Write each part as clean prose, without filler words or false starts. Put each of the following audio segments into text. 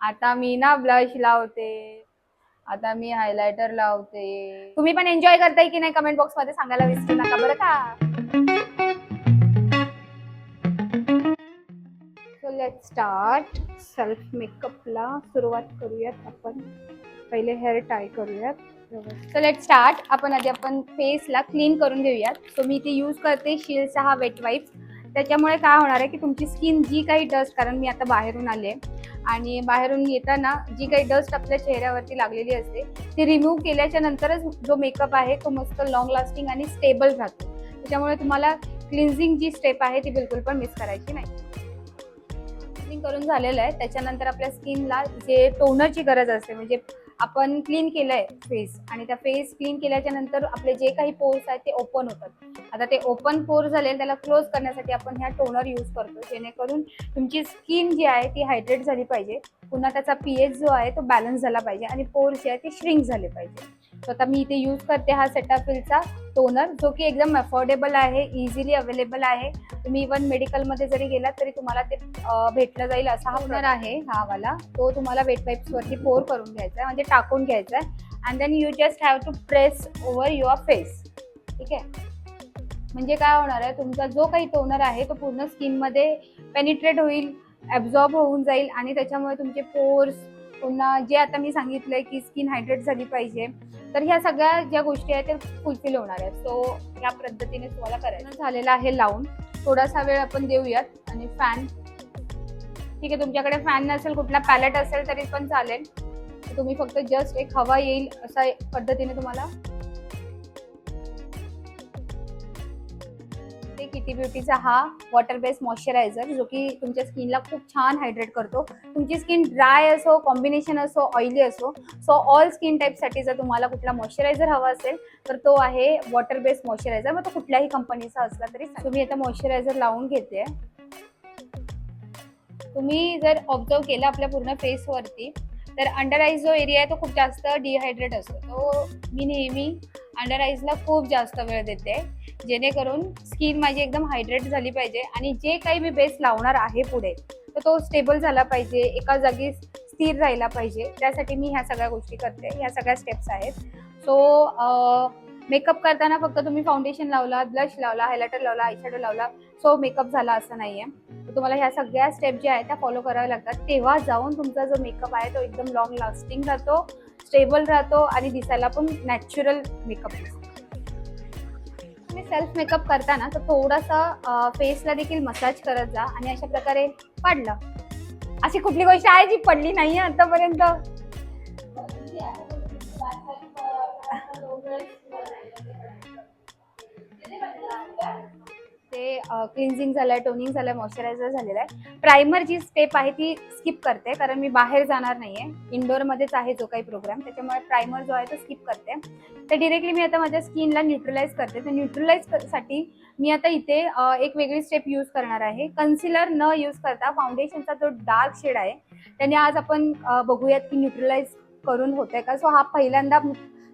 आता मी ना ब्लश लावते, आता मी हायलायटर लावते. तुम्ही पण एन्जॉय करताय की नाही कमेंट बॉक्स मध्ये सांगायला विसरू नका बरं का. So let's start. सेल्फ मेकअपला सुरुवात करूयात आपण. पहिले हेअर टाय करूयात. So let's start. आपण फेसला क्लीन करून घेऊयात. सो मी इथे यूज करते शील्डचा हा वेट वाईप्स. त्याच्यामुळे काय होणार आहे की तुमची स्किन जी काही डस्ट, कारण मी आता बाहेरून आले आणि बाहेरून येताना जी काही डस्ट आपल्या चेहऱ्यावरती लागलेली असते ती रिमूव्ह केल्याच्या नंतरच जो मेकअप आहे तो मस्त लॉंग लास्टिंग आणि स्टेबल राहतो. त्याच्यामुळे तुम्हाला क्लिन्झिंग जी स्टेप आहे ती बिलकुल पण मिस करायची नाही. क्लिनिंग करून झालेलं आहे. त्याच्यानंतर आपल्या स्किनला जे टोनरची गरज असते, म्हणजे आपण क्लीन केलंय फेस आणि त्या फेस क्लीन केल्याच्या नंतर आपले जे काही पोर्स आहेत ते ओपन होतात. आता ते ओपन पोर झाले त्याला क्लोज करण्यासाठी आपण ह्या टोनर यूज करतो, जेणेकरून तुमची स्किन जी आहे ती हायड्रेट झाली पाहिजे, पुन्हा त्याचा पीएच जो आहे तो बॅलन्स झाला पाहिजे आणि पोर्स जे आहे ते श्रिंक झाले पाहिजे. सो आता मी इथे यूज करते हा सेटाफिलचा टोनर, जो की एकदम अफोर्डेबल आहे, इझिली अवेलेबल आहे. तुम्ही इव्हन मेडिकलमध्ये जरी गेलात तरी तुम्हाला ते भेटलं जाईल असा हा टोनर आहे. हा वाला तो तुम्हाला वेट वाईप्स वरती पोर करून घ्यायचा आहे, म्हणजे टाकून घ्यायचा आहे. And then you just have to press over your face. ठीक आहे, म्हणजे काय होणार आहे, तुमचा जो काही टोनर आहे तो पूर्ण स्किनमध्ये पेनिट्रेट होईल, ॲब्झॉर्ब होऊन जाईल आणि त्याच्यामुळे तुमचे पोर्स, पुन्हा जे आता मी सांगितलंय की स्किन हायड्रेट झाली पाहिजे, तर ह्या सगळ्या ज्या गोष्टी आहेत त्या फुलफिल होणार आहेत. सो या पद्धतीने तुम्हाला करायचं झालेलं आहे. लावून थोडासा वेळ आपण देऊयात आणि फॅन. ठीक आहे, तुमच्याकडे फॅन नसेल, कुठला पॅलेट असेल तरी पण चालेल. तुम्ही फक्त जस्ट एक हवा येईल अशा पद्धतीने तुम्हाला किटी ब्युटीचा हा वॉटर बेस्ड मॉइश्चरायझर, जो की तुमच्या स्किनला खूप छान हायड्रेट करतो. तुमची स्किन ड्राय असो, कॉम्बिनेशन असो, ऑइली असो, सो ऑल स्किन टाईपसाठी जर तुम्हाला कुठला मॉइश्चरायझर हवा असेल तर तो आहे वॉटर बेस्ड मॉइश्चरायझर. मग तो कुठल्याही कंपनीचा असला तरी. तुम्ही आता मॉइश्चरायझर लावून घेते. तुम्ही जर ऑब्झर्व केलं आपल्या पूर्ण फेसवरती तर अंडर आईज जो एरिया आहे तो खूप जास्त डिहायड्रेट असतो. तो मी नेहमी अंडर आईजला खूप जास्त वेळ देते, जेणेकरून स्किन माझी एकदम हायड्रेट झाली पाहिजे आणि जे काही मी बेस लावणार आहे पुढे तर तो स्टेबल झाला पाहिजे, एका जागी स्थिर राहिला पाहिजे. त्यासाठी मी ह्या सगळ्या गोष्टी करते, ह्या सगळ्या स्टेप्स आहेत. सो मेकअप करताना फक्त तुम्ही फाउंडेशन लावला, ब्लश लावला, हायलायटर लावला, आयशॅडो लावला, सो मेकअप झाला असं नाहीये. तुम्हाला ह्या सगळ्या स्टेप ज्या आहेत त्या फॉलो कराव्या लागतात, तेव्हा जाऊन तुमचा जो मेकअप आहे तो एकदम लॉंग लास्टिंग राहतो, स्टेबल राहतो आणि दिसायला पण नॅचरल मेकअप दिसतो. तुम्ही सेल्फ मेकअप करताना तर थोडासा फेसला देखील मसाज करत जा आणि अशा प्रकारे पडलं. अशी कुठली गोष्ट आहे जी पडली नाहीये आतापर्यंत? ते क्लिन्झिंग झालंय, टोनिंग झालंय, मॉइश्चरायझर झालेलं आहे. प्रायमर जी स्टेप आहे ती स्किप करते, कारण मी बाहेर जाणार नाहीये, इंडोरमध्येच आहे जो काही प्रोग्राम, त्याच्यामुळे प्रायमर जो आहे तो स्किप करते. तर डिरेक्टली मी आता माझ्या स्किनला न्यूट्रलाइज करते. तर न्यूट्रलाइज साठी मी आता इथे एक वेगळी स्टेप यूज करणार आहे. कन्सिलर न यूज करता फाउंडेशनचा जो डार्क शेड आहे त्याने आज आपण बघूयात की न्यूट्रलाइज करून होतंय का. सो हा पहिल्यांदा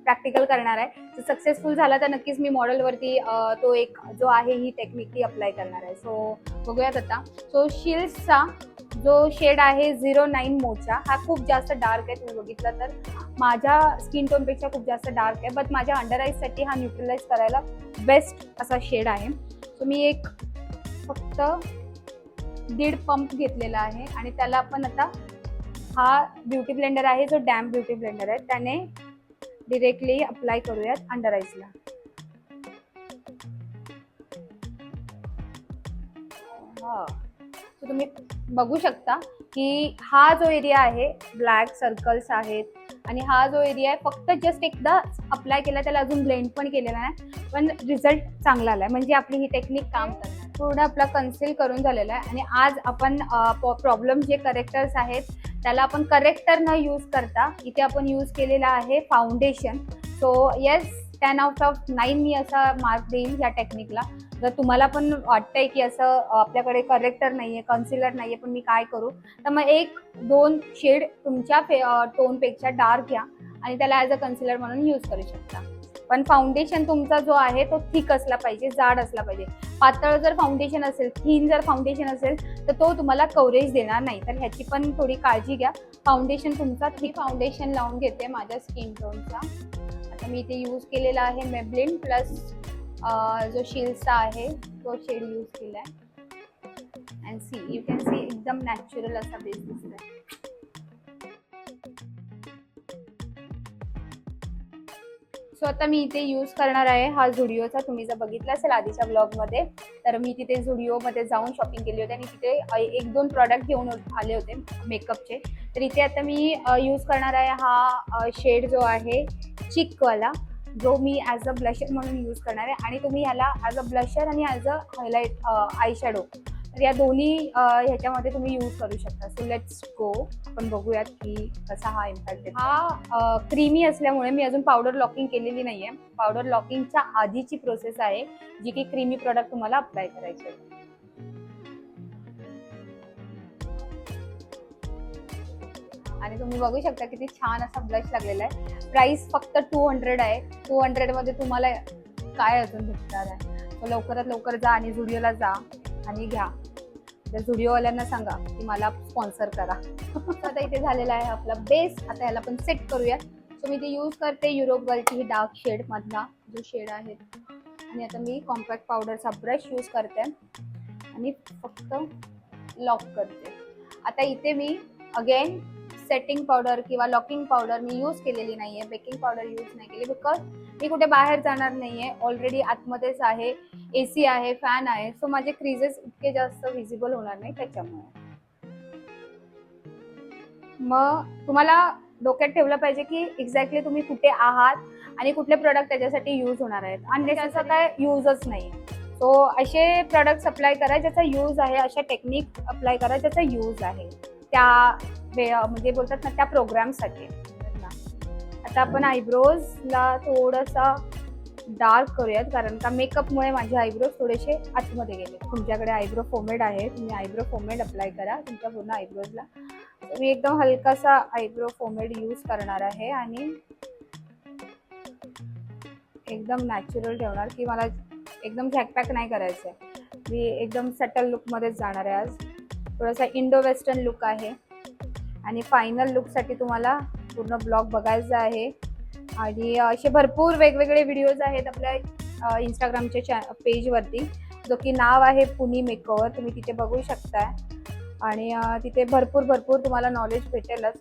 प्रॅक्टिकल करणार आहे. सक्सेसफुल झाला तर नक्कीच मी मॉडेलवरती तो एक जो आहे ही टेक्निक ती अप्लाय करणार आहे. सो बघूयात आता. सो शिल्ड्सचा जो शेड आहे 09 मोचा, हा खूप जास्त डार्क आहे. तुम्ही बघितलं तर माझ्या स्किन टोनपेक्षा खूप जास्त डार्क आहे, बट माझ्या अंडर आईजसाठी हा न्यूट्रलाइज करायला बेस्ट असा शेड आहे. सो मी एक फक्त 1.5 पंप घेतलेला आहे आणि त्याला आपण आता हा ब्युटी ब्लेंडर आहे जो डॅम्प ब्युटी ब्लेंडर आहे त्याने डिरेक्टली अप्लाय करूयात अंडर आईजला. सो तुम्ही बघू शकता की हा जो एरिया आहे ब्लॅक सर्कल्स आहेत आणि हा जो एरिया आहे फक्त जस्ट एकदा अप्लाय केला, त्याला अजून ब्लेंड पण केलेला नाही, पण रिझल्ट चांगला आलाय, म्हणजे आपली ही टेक्निक काम करणार. पूर्ण आपला कन्सील करून झालेला आहे आणि आज आपण प्रॉब्लेम जे करेक्टर्स आहेत त्याला आपण करेक्टर न यूज करता इथे आपण यूज केलेला आहे फाउंडेशन. सो येस, 10/9 मी असा मार्क देईन या टेक्निकला. जर तुम्हाला पण वाटतंय की असं आपल्याकडे करेक्टर नाहीये, कन्सिलर नाहीये, पण मी काय करू, तर मग 1-2 शेड तुमच्या टोनपेक्षा डार्क घ्या आणि त्याला ॲज अ कन्सिलर म्हणून यूज करू शकता. पण फाउंडेशन तुमचा जो आहे तो थिक असला पाहिजे, जाड असला पाहिजे. पातळ जर फाउंडेशन असेल, थिन जर फाउंडेशन असेल तर तो तुम्हाला कव्हरेज देणार नाही, तर ह्याची पण थोडी काळजी घ्या. फाउंडेशन तुमचा थिक फाउंडेशन लावून घेते माझ्या स्किन टोनचा. आता मी इथे यूज केलेला आहे मेबलिन प्लस जो शिल्डचा आहे तो शेड यूज केला आहे. And see you can see एकदम नॅचरल असा बेस दिसतोय. सो आता मी इथे यूज करणार आहे हा झुडिओचा. तुम्ही जर बघितलं असेल आधीच्या ब्लॉगमध्ये तर मी तिथे झुडिओमध्ये जाऊन शॉपिंग केली होती आणि तिथे 1-2 प्रॉडक्ट घेऊन आले होते मेकअपचे. तर इथे आता मी यूज करणार आहे हा शेड जो आहे चिकवाला, जो मी ॲज अ ब्लशर म्हणून यूज करणार आहे. आणि तुम्ही ह्याला ॲज अ ब्लशर आणि as a highlight eye shadow तर या दोन्ही ह्याच्यामध्ये तुम्ही यूज करू शकता. So let's go. आपण बघूयात की कसा हा इम्पॅक्ट आहे. हा क्रीमी असल्यामुळे मी अजून पावडर लॉकिंग केलेली नाही आहे. पावडर लॉकिंगच्या आधीची प्रोसेस आहे जी की क्रीमी प्रोडक्ट तुम्हाला अप्लाय करायचे आहे. आणि तुम्ही बघू शकता किती छान असा ब्लश लागलेला आहे. प्राइस फक्त 200 आहे. 200 मध्ये तुम्हाला काय अजून भेटणार आहे. तर लवकरात लवकर जा आणि झुडिओला जा आणि घ्या. त्या झुडिओवाल्यांना सांगा की मला स्पॉन्सर करा. आता इथे झालेला आहे आपला बेस. आता याला आपण सेट करूया. सो मी इथे यूज करते युरोप गर्लची ही डार्क शेड मधला जो शेड आहे. आणि आता मी कॉम्पॅक्ट पावडरचा ब्रश यूज करते आणि फक्त लॉक करते. आता इथे मी अगेन सेटिंग पावडर किंवा लॉकिंग पावडर मी यूज केलेली नाही आहे. बेकिंग पावडर यूज नाही केली बिकॉज मी कुठे बाहेर जाणार नाही आहे. ऑलरेडी आतमध्येच आहे, AC आहे, फॅन आहे. सो माझे क्रीजेस इतके जास्त व्हिजिबल होणार नाही त्याच्यामुळे. मग तुम्हाला डोक्यात ठेवलं पाहिजे की एक्झॅक्टली तुम्ही कुठे आहात आणि कुठले प्रोडक्ट त्याच्यासाठी यूज होणार आहेत आणि त्याचा काय यूजच नाही. सो असे प्रोडक्ट्स अप्लाय करा ज्याचा यूज आहे, अशा टेक्निक अप्लाय करा ज्याचा यूज आहे त्या म्हणजे बोलतात ना त्या प्रोग्रामसाठी. आता आपण आयब्रोजला थोडासा डार्क करूयात कारण का मेकअपमुळे माझे आयब्रोज थोडेसे आतमध्ये गेले. तुमच्याकडे आयब्रो फोमेड आहे, तुम्ही आयब्रो फोमेड अप्लाय करा तुमच्या पूर्ण आयब्रोजला. मी एकदम हलकासा आयब्रो फोमेड यूज करणार आहे आणि एकदम नॅचरल ठेवणार की मला एकदम झॅकपॅक नाही करायचं आहे. मी एकदम सटल लुकमध्येच जाणार आहे आज. थोडासा इंडो वेस्टर्न लुक आहे आणि फायनल लुकसाठी तुम्हाला पूर्ण ब्लॉग बघायचा आहे. आणि असे भरपूर वेगवेगळे व्हिडिओज आहेत आपल्या इंस्टाग्रामच्या पेजवरती जो की नाव आहे पुनी मेकओव्हर. तुम्ही तिथे बघू शकताय आणि तिथे भरपूर तुम्हाला नॉलेज भेटेलच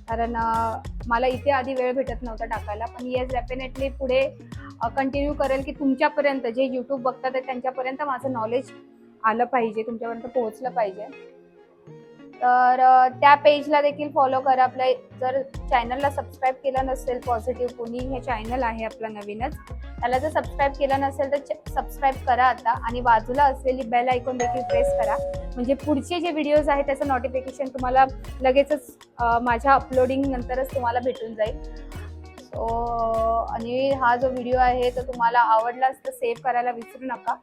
कारण मला इथे आधी वेळ भेटत नव्हता टाकायला. पण येस डेफिनेटली पुढे कंटिन्यू करेल की तुमच्यापर्यंत जे यूट्यूब बघतात आहे त्यांच्यापर्यंत माझं नॉलेज आलं पाहिजे, तुमच्यापर्यंत पोहोचलं पाहिजे. तर त्या पेजला देखील फॉलो करा. आपल्या जर चॅनलला सबस्क्राईब केलं नसेल पॉझिटिव्ह पुनी हे चॅनल आहे आपलं नवीनच, त्याला जर सबस्क्राईब केलं नसेल तर सबस्क्राईब करा आता आणि बाजूला असलेली बेल आयकॉन देखील प्रेस करा म्हणजे पुढचे जे व्हिडिओज आहेत त्याचं नोटिफिकेशन तुम्हाला लगेचच माझ्या अपलोडिंग नंतरच तुम्हाला भेटून जाईल. सो आणि हा जो व्हिडिओ आहे तो तुम्हाला आवडलाच तर सेव्ह करायला विसरू नका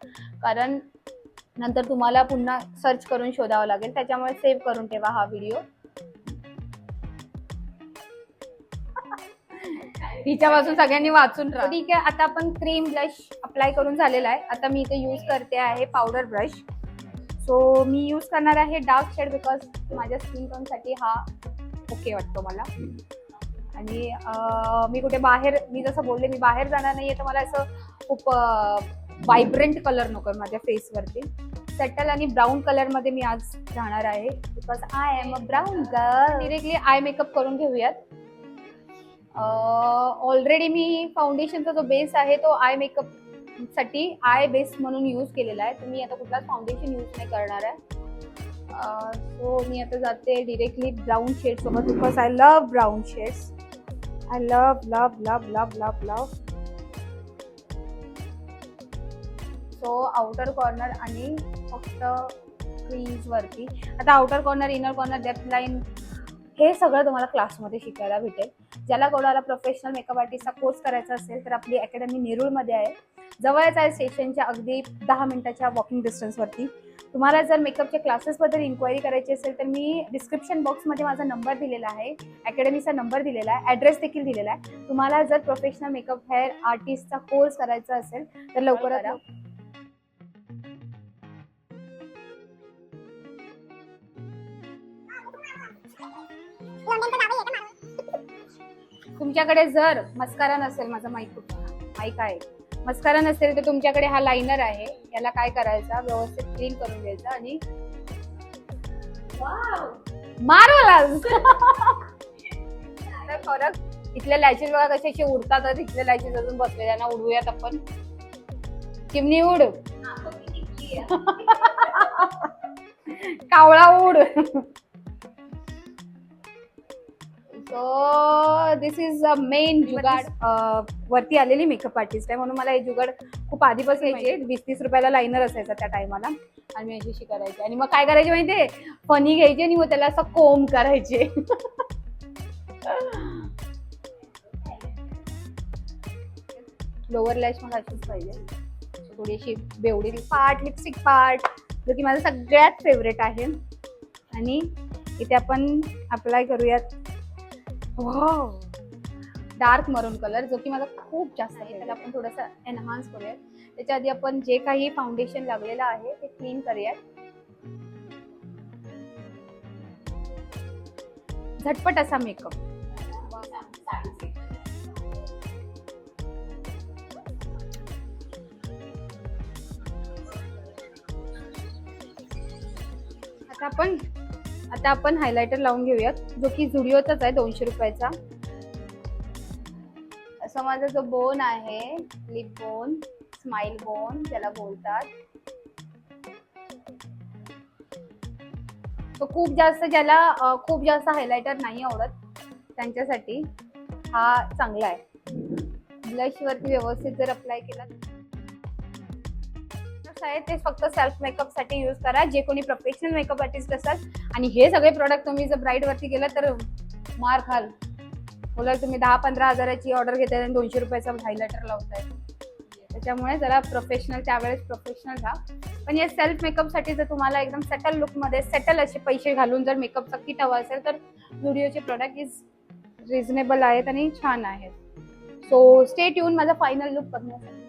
कारण नंतर तुम्हाला पुन्हा सर्च करून शोधावं लागेल. त्याच्यामुळे सेव्ह करून ठेवा हा व्हिडिओ. हिच्यापासून सगळ्यांनी वाचून राहा. ठीक आहे. आता आपण क्रीम ब्लश अप्लाय करून झालेला आहे. आता मी इथे यूज करते आहे पावडर ब्रश. सो मी यूज करणार आहे डार्क शेड बिकॉज माझ्या स्किन टोनसाठी हा ओके वाटतो मला. आणि मी कुठे बाहेर मी जसं बोलले मी बाहेर जाणार नाहीये तर मला असं खूप व्हायब्रंट कलर नको माझ्या फेसवरती. सेटल आणि ब्राऊन कलरमध्ये मी आज राहणार आहे because I am a brown girl. Directly eye makeup करून घेऊयात. ऑलरेडी मी फाउंडेशनचा जो बेस आहे तो आय मेकअप साठी आय बेस म्हणून यूज केलेला आहे. तुम्ही आता कुठलाच फाउंडेशन यूज नाही करणार आहे. सो मी आता जाते डिरेक्टली ब्राऊन शेड सोबत because I love brown shades. I love love love love love love. So outer corner आणि फक्त क्रीज वरती. आता outer corner, inner corner, depth line हे सगळं तुम्हाला क्लासमध्ये शिकायला भेटेल. ज्याला कोणाला प्रोफेशनल मेकअप आर्टिस्टचा कोर्स करायचा असेल तर आपली अकॅडमी नेरूळमध्ये आहे. जवळच आहे स्टेशनच्या अगदी 10 मिनिटाच्या वॉकिंग डिस्टन्सवरती. तुम्हाला जर मेकअपच्या क्लासेसबद्दल इन्क्वायरी करायची असेल तर मी डिस्क्रिप्शन बॉक्समध्ये माझा नंबर दिलेला आहे, अकॅडमीचा नंबर दिलेला आहे, ॲड्रेस देखील दिलेला आहे. तुम्हाला जर प्रोफेशनल मेकअप हेअर आर्टिस्टचा कोर्स करायचा असेल तर लवकरात तुमच्याकडे जर मस्कारा नसेल, माझा माईक आहे, मस्कारा नसेल तर तुमच्याकडे हा लाइनर आहे. याला काय करायचा, व्यवस्थित क्लीन करून घ्यायचा आणि मार्वलस. फरक इथले लॅचेस बघा कसे असे उडतात, इथले लॅचेस अजून बसले, त्यांना उडवूयात आपण. चिमणी उड, कावळा उड. So this is a main jugaad. वरती आलेली मेकअप आर्टिस्ट आहे म्हणून मला हे जुगाड खूप आधीपासून यायचे. 20-30 रुपयाला लाइनर असायचा त्या टायमाला आणि मी अशी करायची. आणि मग काय करायचे माहितीये, फनी घ्यायचे आणि मग त्याला असं कोम करायचे. लोअर लॅश मला अशीच पाहिजे, थोडीशी बेवडी पार्ट, लिपस्टिक पार्ट, जो की माझा सगळ्यात फेवरेट आहे. आणि इथे आपण अप्लाय करूयात डार्क मरून कलर, जो की मला खूप जास्त आहे. त्याला आपण थोडासा एनहान्स करूयात. त्याच्या आधी आपण जे काही फाउंडेशन लागलेलं आहे ते क्लीन करूयात. झटपट असा मेकअप. आता आपण हायलायटर लावून घेऊयात, जो की झुडिओचाच आहे, 200 रुपयाचा. असं माझा जो बोन आहे, लिप बोन, स्माइल बोन ज्याला बोलतात, तो खूप ज्याला खूप जास्त हायलायटर नाही आवडत त्यांच्यासाठी हा चांगला आहे. ब्लश वरती व्यवस्थित जर अप्लाय केला आहे, ते फक्त सेल्फ मेकअप साठी यूज करा, जे कोणी प्रोफेशनल मेकअप आर्टिस्ट असाल. आणि हे सगळे प्रोडक्ट तुम्ही जर ब्राईड वरती गेला तर मार खाल. बोला तुम्ही 10-15 हजाराची ऑर्डर घेताय आणि 200 रुपयाचा हायलायटर लावताय. त्याच्यामुळे जरा प्रोफेशनल त्यावेळेस प्रोफेशनल राहा. पण या सेल्फ मेकअप साठी जर तुम्हाला एकदम सेटल लुक मध्ये सेटल असे पैसे घालून जर मेकअपचा किट हवा असेल तर झुडिओचे प्रोडक्ट इज रिझनेबल आहेत आणि छान आहेत. सो स्टे ट्यून माझा फायनल लुक बघण्यासाठी.